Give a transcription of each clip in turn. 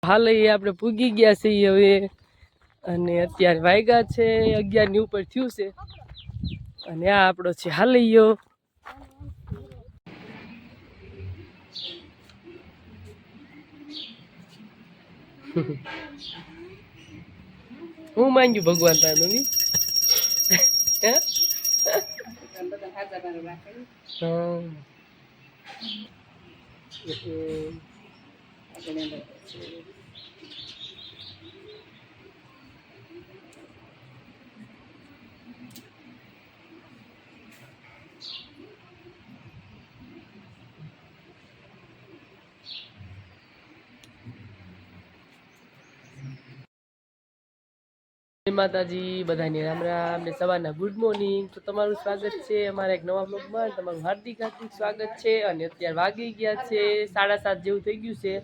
હાલ આપણે પૂગી ગયા છીએ હવે અને અત્યારે વાગ્યા છે 11 ની ઉપર થયું છે અને આ આપણો છે હાલૈયો હું માંગ્યું ભગવાન તારું ની માતાજી બધાને રામ રામ ને સવારના ગુડ મોર્નિંગ તો તમારું સ્વાગત છે અમારા એક નવા બ્લોગમાં તમારું હાર્દિક સ્વાગત છે અને અત્યારે વાગી ગયા છે 7:30 જેવું થઈ ગયું છે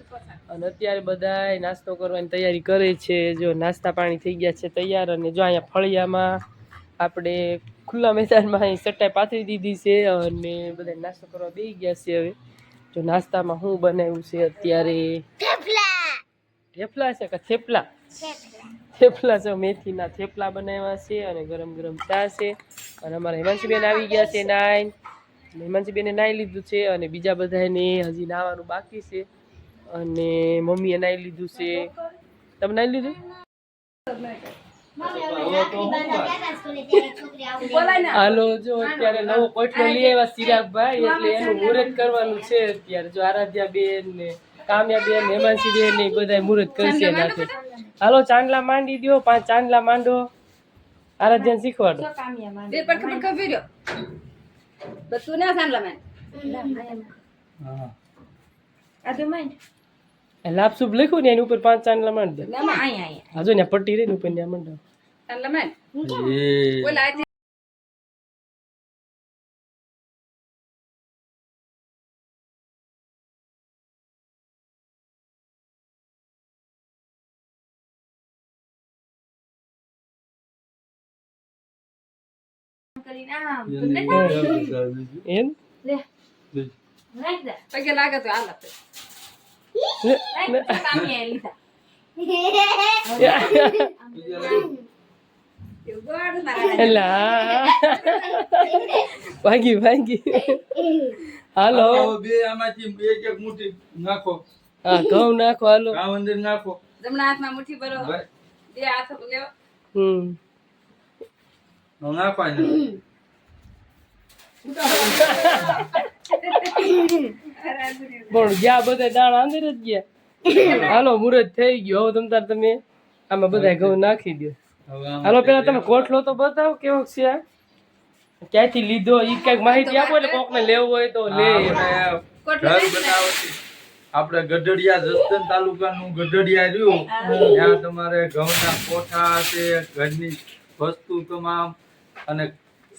અને અત્યારે બધા નાસ્તો કરવાની તૈયારી કરે છે જો નાસ્તા પાણી થઈ ગયા છે તૈયાર અને જો અહીંયા ફળિયામાં આપણે ખુલ્લા મેદાનમાં અહીં ચટાઈ પાથરી દીધી છે અને બધા નાસ્તો કરવા બેસી ગયા છે હવે જો નાસ્તામાં શું બનાવ્યું છે અત્યારે થેપલા છે કે થેપલા થેપલા છે મેથીના થેપલા બનાવ્યા છે અને ગરમ ગરમ ચા છે અને અમારા હિમાંશીબેન આવી ગયા છે નાઈન હિમાંશીબેને નાઈ લીધું છે અને બીજા બધાને હજી નાવાનું બાકી છે અને મમ્મીએ નાઈ લીધું છે તમે નાઈ લીધું હાલો જો અત્યારે નવો કોટલો લઈ આવ્યા ચિરાગભાઈ એટલે એનું મુહૂર્ત કરવાનું છે અત્યારે જો આરાધ્યા બેન ને કામ્યા બેન હેમાંશી બેન ને બધા મુહૂર્ત કરશે નાખે હાલો ચાંદલા માંડી દો 5 ચાંદલા માંડો આરાધ્યાને શીખવાડો બે પર ખબર કભી રહ્યો બતું ના ચાંદલા માંડ હા આદે માંડ લાપસુપ લખ્યું ને એની ઉપર 5 ચાંદલા માંડ દે ના આયા હાજો ને પટ્ટી રે ને ઉપર ને માંડ ચાંદલા માંડ બોલા એમ લે લાઈક દે પગે લાગે તો હાલ આપે કામિયા લીધા એલા ભાગી હાલો બે આમાંથી એક એક મુઠ્ઠી નાખો હા ઘઉં નાખો હાલો ઘઉં અંદર નાખો જમણા હાથમાં મુઠ્ઠી ભરો બે હાથ લેવો નાખો પણ ગયા બધા દાણા અંદર જ ગયા હાલો મુહૂર્ત થઈ ગયો હવે તમ તાર તમે આમાં બધા ઘઉં નાખી દો હાલો પેલા તમે કોઠલો તો બતાવો કેવો છે ક્યાંથી લીધો ઈ કઈક માહિતી આપો એટલે કોકને લેવું હોય તો લે આપણે ગઢડિયા જસદન તાલુકાનું ગઢડિયા રહ્યું ત્યાં તમારે ઘઉંના કોઠા છે ઘરની વસ્તુ તમામ અને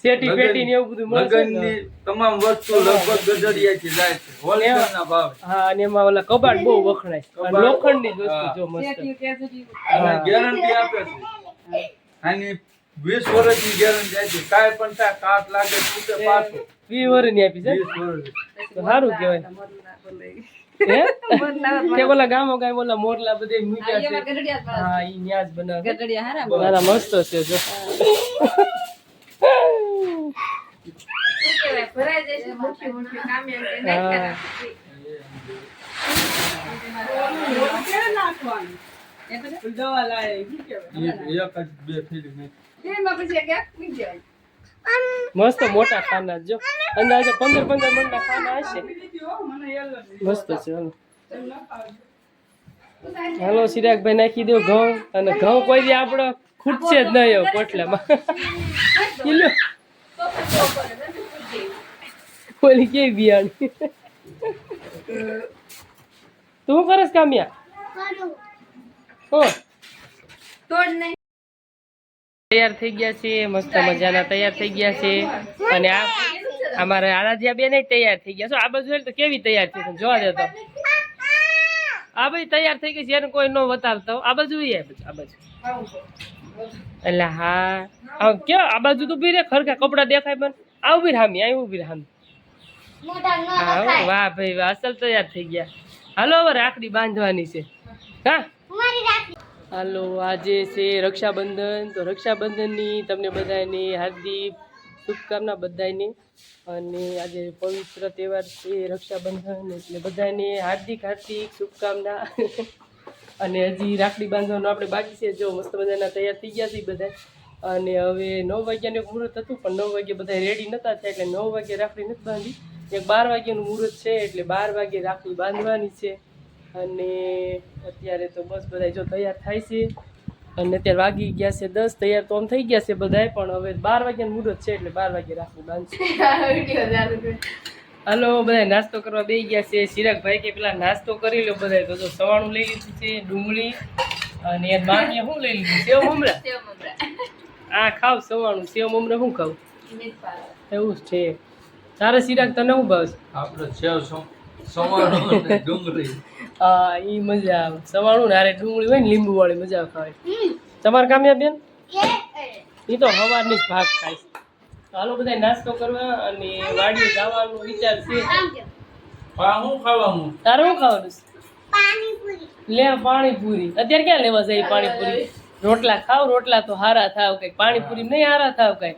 સેટી પેટી ને એવું બધું મળે છે તમામ વસ્તુ લગભગ ગઢડિયાથી જાય છે હોલસેલના ભાવ હા અને એમાં ઓલા કબાટ બહુ વખણાય અને લોખંડની વસ્તુ જો મસ્ત અને ગેરંટી આપે છે આની 20 વર્ષની ગેરંટી આપી કાય પણ થાય કાટ લાગે તૂટે પાછો 20 વર્ષની આપી છે 20 વર્ષ તો સારું કહેવાય કે બોલા ગામો ગાય બોલા મોરલા બધે મીઠા છે હા ઈ ન્યાજ બનાવે ગઢડિયા હારા મસ્ત છે જો ભરાઈ જશે મોટી મોટી કામિયા કે નાખવાનું દવા લાય કી કહેવાય એક જ બે ફેરી મે એમાં પછી કે મી જાય મસ્ત મોટા ખાના જો અંદાજે 15 મણના ખાના હશે મસ્ત છે હાલો ચિરાગભાઈ નાખી દો ઘઉં અને ઘઉં કોઈ દી આપણો ખૂટશે જ નહીં કોટલામાં કિલો બોલી કે બિયાણી તું કરસ કામ્યા હો તોડ નહીં તૈયાર થઈ ગયા છે મસ્ત મજાના તૈયાર થઈ ગયા છે અને આ અમારા આરાધ્યા બેન તૈયાર થઈ ગયા છો આ બાજુ તો કેવી તૈયાર છે જોવા દે તો આ ભાઈ તૈયાર થઈ ગઈ છે એને કોઈ નો બતાવતો આ બાજુ આ બાજુ એટલે હા ક્યાં આ બાજુ તો ઉભી રે ખરખા કપડા દેખાય પણ આ ઉભી રામી આ ઉભી રામી વાહ ભાઈ વાહ અસલ તૈયાર થઈ ગયા હાલો હવે રાખડી બાંધવાની છે હા હાલો આજે છે રક્ષાબંધન તો રક્ષાબંધનની તમને બધાને હાર્દિક શુભકામના બધાને અને આજે પવિત્ર તહેવાર છે રક્ષાબંધન એટલે બધાને હાર્દિક હાર્દિક શુભકામના અને હજી રાખડી બાંધવાનું આપણે બાકી છે જો મસ્ત મજાના તૈયાર થઈ ગયા છે બધા અને હવે 9 વાગ્યાનું મુહૂર્ત હતું પણ 9 વાગે બધા રેડી નહોતા થયા એટલે 9 વાગે રાખડી નથી બાંધી એક 12 વાગ્યાનું મુહૂર્ત છે એટલે 12 વાગે રાખડી બાંધવાની છે અને અત્યારે તો બસ બધા જો તૈયાર થાય છે અને અત્યારે વાગી ગયા છે 10 તૈયાર તો આમ થઈ ગયા છે બધાય પણ હવે 12 વાગ્યાનું મુહૂર્ત છે એટલે 12 વાગે રાખડી બાંધશે હાલો બધા નાસ્તો કરવા બેસી ગયા છે ચિરાગભાઈ કે પેલા નાસ્તો કરી લો બધા તો જો સવાણું લઈ લીધું છે ડુંગળી અને એ મામીએ શું લઈ લીધું સેવ મમરા આ ખાવ સવાણું સેવ મમરા શું ખાવ એવું જ છે તારે ચિરાગ તને શું ભાવ આપણે સેવ સવાણું અને ડુંગળી હા એ મજા આવે સવાણું ને હારે ડુંગળી હોય ને લીંબુ વાળી મજા આવે ખાવાની તમારે કામ્યા બેન એ તો સવારની જ ભાગ ખાય છે હાલો બધા નાસ્તો કરવા અને વાડીએ જવાનો વિચાર છે શું ખાવાનું તારે શું ખાવાનું લે પાણીપુરી અત્યારે ક્યાં લેવા જાય પાણીપુરી રોટલા ખાવ રોટલા તો હારા થાવ કઈક પાણીપુરી નહીં હારા થાવ કઈક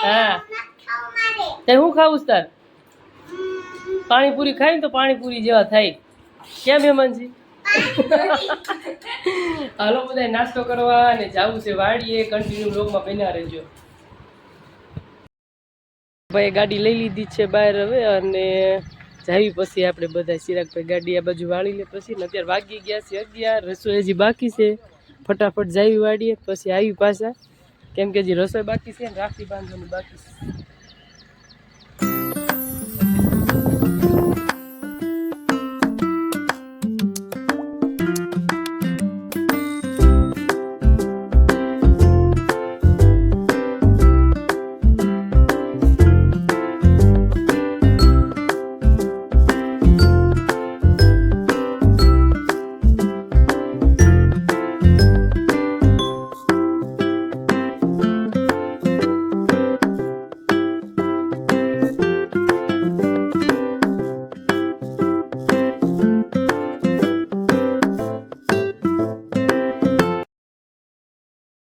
હા તે શું ખાવું છે તાર પાણીપુરી ખાય ને તો પાણીપુરી જેવા થાય ક્યાં મહેમાનજી હાલો બધા નાસ્તો કરવા અને જવું છે વાડીએ કન્ટિન્યુ બ્લોગમાં બન્યા રહેજો ભાઈ ગાડી લઈ લીધી છે બહાર હવે અને જાવી પછી આપણે બધા ચિરાગભાઈ ગાડી આ બાજુ વાળી લે પછી ને અત્યારે વાગી ગયા છે 11 રસોઈ હજી બાકી છે ફટાફટ જાવી વાડીએ પછી આવી પાછા કેમ કે હજી રસોઈ બાકી છે ને રાખડી બાંધવાની બાકી છે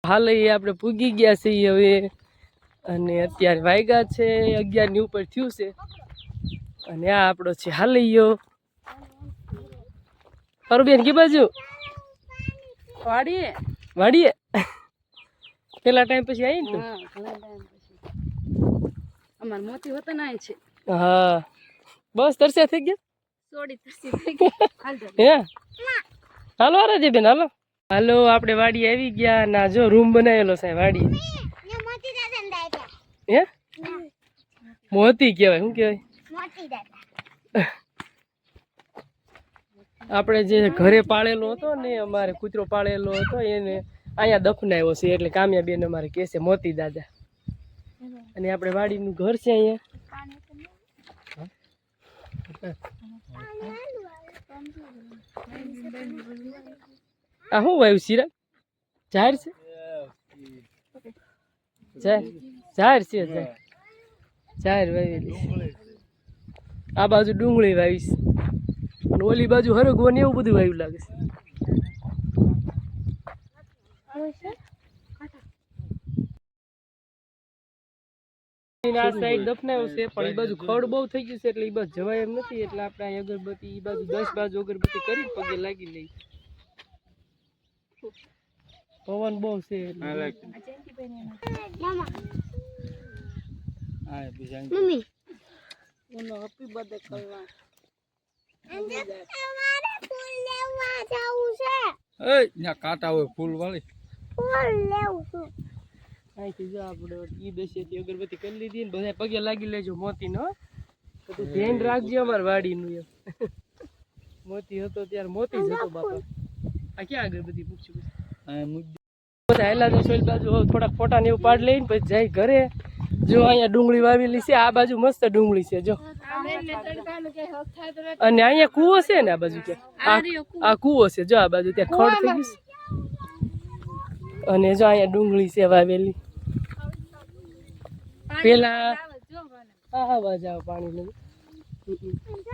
હાલ એ આપણે પૂગી ગયા છીએ હવે અને અત્યારે વાગ્યા છે 11 ની ઉપર થયું છે અને આ આપણો છે હાલૈયો બેન કી બાજુ વાડીએ વાડીએ પેલા ટાઈમ પછી આવી ને અમાર મોતી હોતા ના છે હા બસ તરસ્યા થઈ ગયા સોડી તરસી થઈ ગઈ હે હાલો રાજે બેન હાલો હાલો આપણે વાડી આવી ગયા ના જો રૂમ બનાવેલો છે વાડી હે મોતી કહેવાય શું કહેવાય આપણે જે ઘરે પાળેલો હતો ને અમારે કૂતરો પાળેલો હતો એને અહીંયા દફનાવ્યો છે એટલે કામ્યા બેન અમારે કહે છે મોતી દાદા અને આપણે વાડીનું ઘર છે અહીંયા આ શું વાવ્યું સિરા જાહેર છે જાહેર છે જાહેર વાવેલી આ બાજુ ડુંગળી વાવીશ અને ઓલી બાજુ હરગવાની એવું બધું વાવ્યું લાગે છે આ સાઈડ દફનાવ્યો છે પણ એ બાજુ ખડ બહુ થઈ ગયું છે એટલે એ બસ જવાય એમ નથી એટલે આપણે અહીં અગરબત્તી એ બાજુ 10 બાજુ અગરબત્તી કરી પગે લાગી લઈ પવન બહુ છે મમ્મી ઓનો હેપી બર્થડે કરવા અમારે ફૂલ લેવા જાવું છે એ ન્યા કાંટા હોય ફૂલ વાળી ફૂલ લેવું છું અહીંથી જો આપણે ઈ દશેથી અગરબત્તી કરી લીધી ને બધા પગે લાગી લેજો મોતી નો બધું ધ્યાન રાખજો અમાર વાડીનું એમ મોતી હતો ત્યારે મોતી જ હતો બાપા આ ક્યાં અગરબત્તી પૂછ્યું બધા હેલા દે સોલ બાજુ થોડાક ફોટા ને એવું પાડ લઈને પછી જાય ઘરે જો અહીંયા ડુંગળી વાવેલી છે આ બાજુ મસ્ત ડુંગળી છે જો અને અહીંયા કૂવો છે ને આ બાજુ ક્યાં આ કૂવો છે જો આ બાજુ ત્યાં ખડ થઈ ગયું અને જો અહીંયા ડુંગળી છે વાવેલી પેલા હા હા જાવ પાણી લઈ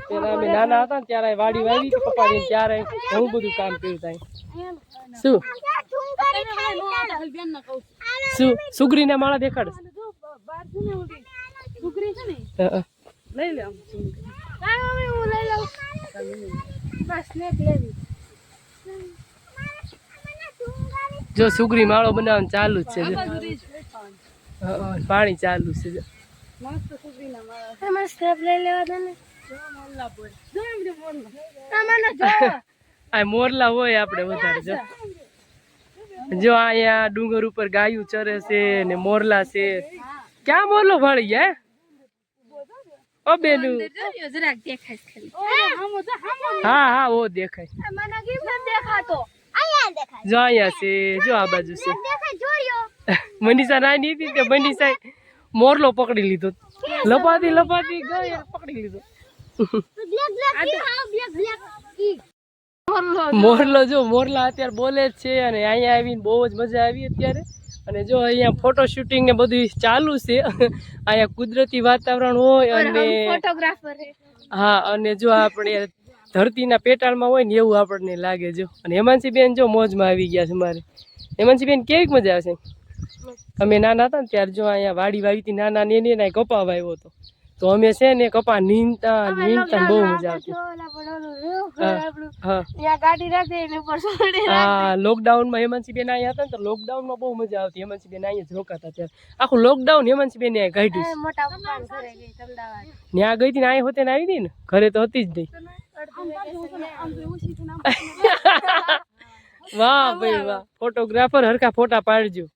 પેલા અમે નાના હતા ને ત્યારે વાડી વાવી હતી પપ્પાની, ત્યારે ઘણું બધું કામ કર્યું ત્યાં. શું શું સુગરીના માળા દેખાડ. લઈ લે હું લઈ લઉં બસ સ્નેપ લેવી. જો સુગરી માળો બનાવવાનું ચાલુ જ છે જો. પાણી ચાલુ છે જો. મસ્ત સુગરીના માળા મને સ્નેપ લઈ લેવા દે ને. આ મોરલા હોય આપણે વધારે જો. જો અહીંયા ડુંગર ઉપર ગાયું ચરે છે ને મોરલા છે. ક્યાં મોરલો ભાળી ગયા ઓ બેનું? જરાક દેખાય ખાલી. હા હા ઓ દેખાય. મને કેમ નથી દેખાતો? અહીંયા દેખાય. જો અહીંયા છે જો આ બાજુ છે. દેખાય જોરિયો. મનીષા નાની હતી તે મનીષા મોરલો પકડી લીધો. લપાતી લપાતી ગઈ પકડી લીધો. મોરલો જો મોરલા અત્યારે બોલે જ છે અને અહીંયા આવીને બહુ જ મજા આવી અત્યારે. અને જો અહીંયા ફોટો શૂટિંગ ને બધું ચાલુ છે. અહીંયા કુદરતી વાતાવરણ હોય અને ફોટોગ્રાફર હે. હા અને જો આપણે ધરતીના પેટાળમાં હોય ને એવું આપણને લાગે જો. અને હેમાંશીબેન જો મોજમાં આવી ગયા છે મારે. હેમાંશીબેન કેવી મજા આવશે? અમે નાના હતા ને ત્યારે જો અહીંયા વાડી વાવી હતી નાના ને એને કપા વાવ્યો હતો તો અમે છે ને કપા નીંદતા બહુ મજા આવતી. હા લોકડાઉનમાં હેમાંશીબેન અહીંયા હતા ને તો લોકડાઉનમાં બહુ મજા આવતી. હેમાંશીબેન અહીંયા જ રોકાતા ત્યારે આખું લોકડાઉન હેમાંશીબેન અહીંયા કાઢ્યું છે. ત્યાં ગઈ હતી ને અહીંયા હોતે ને આવી હતી ને ઘરે તો હતી જ નહીં. વાહ ભાઈ વાહ, ફોટોગ્રાફર હરખા ફોટા પાડજો.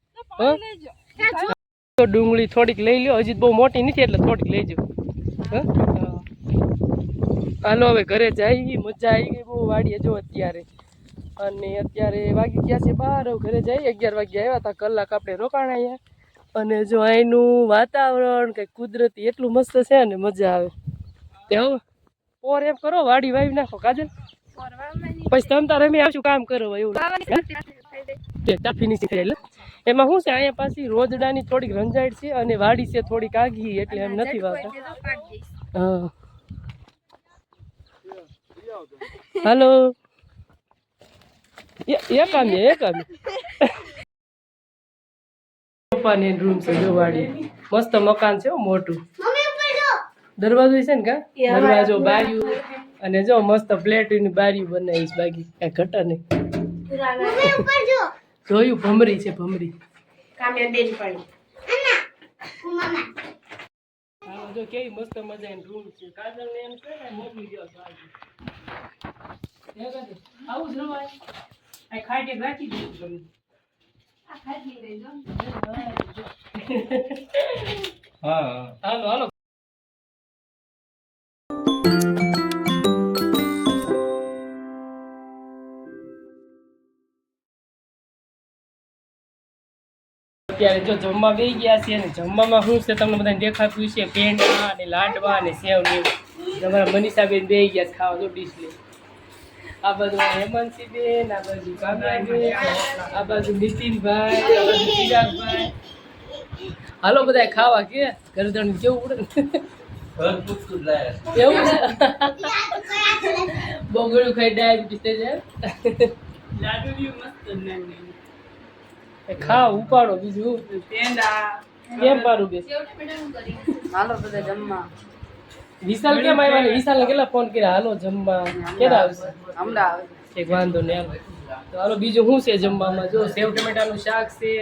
ડુંગળી થોડીક લઈ લ્યો, હજી બહુ મોટી નથી એટલે થોડીક લેજો. હાલો હવે ઘરે જઈ, મજા આવી ગઈ બહુ વાડીએ જો અત્યારે. અને અત્યારે વાગી ગયા છે 12. ઘરે જઈ 11 વાગ્યા આવ્યા હતા, કલાક આપણે રોકાણા. અને જો અહીંનું વાતાવરણ કંઈક કુદરતી એટલું મસ્ત છે ને મજા આવે. તે હવે પોર એમ કરો વાડી વાવી નાખો કાજલ, પછી તમ તારે અમે આવશું કામ કરો એવું ફિનિશિંગ થઈ. એટલે એમાં શું છે અહીંયા પાછી રોજડાની થોડીક રંજાઈટ છે અને વાડી છે થોડીક આગી એટલે એમ નથી વાવતા. હા હાલો એક આમ પપ્પાની રૂમ છે જો વાડી મસ્ત મકાન છે મોટું. દરવાજો છે ને કા દરવાજો બારીયું અને જો મસ્ત પ્લેટની બારીયું બનાવીશ બાકી કઈ ઘટા નહીં. જોયું ભમરી છે ભમરી. જો કેવી મસ્ત મજાની રૂમ છે. કાજલ ને એમ છે ને મોકલી દો આવું જ રવાય. આ ખાટે રાખી દીધું. હા હાલો હાલો. અત્યારે જો જમવા બેસી ગયા છે અને જમવામાં શું છે તમને બધાને દેખાતું છે પેંડા અને લાડવા અને સેવ ને એવું. તમારા મનીષાબેન બેસી ગયા છે ખાવા જો ડીશ લે. આ બાજુ હેમાંશીબેન, આ બાજુ કાકાબેન, આ બાજુ નીતિનભાઈ, આ બાજુ ચિરાગભાઈ. હાલો બધા ખાવા કે ગરદણ કેવું પડે એવું છે. બોગળું ખાઈ ડાયાબિટીસ થઈ જાય. ખાવ ઉપાડો બીજું કેમ પાડું બે. વિશાલ કેમ આવ્યા ને? વિશાલ ને કેટલા ફોન કર્યા હાલો જમવા ક્યારે આવશે? એક વાંધો ને તો હાલો. બીજું શું છે જમવામાં? જો સેવ ટમેટાનું શાક છે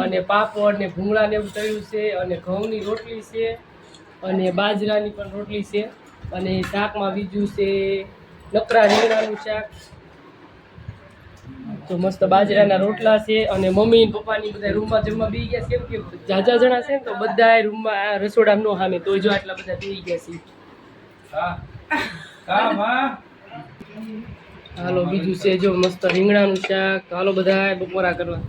અને પાપડ ને ભૂંગળા ને એવું તળ્યું છે અને ઘઉંની રોટલી છે અને બાજરાની પણ રોટલી છે અને શાકમાં બીજું છે નકરા રીંગણાનું શાક. તો મસ્ત બાજરાના રોટલા છે અને મમ્મી ને પપ્પાની બધા રૂમમાં જમવા બેસી ગયા છે. કેમ કે જાજા જણા છે ને તો બધા રૂમમાં રસોડામાં નો સામે તો જો આટલા બધા બેસી ગયા છે. હાલો બીજું છે જો મસ્ત રીંગણાનું શાક. હાલો બધા બપોરા કરવા.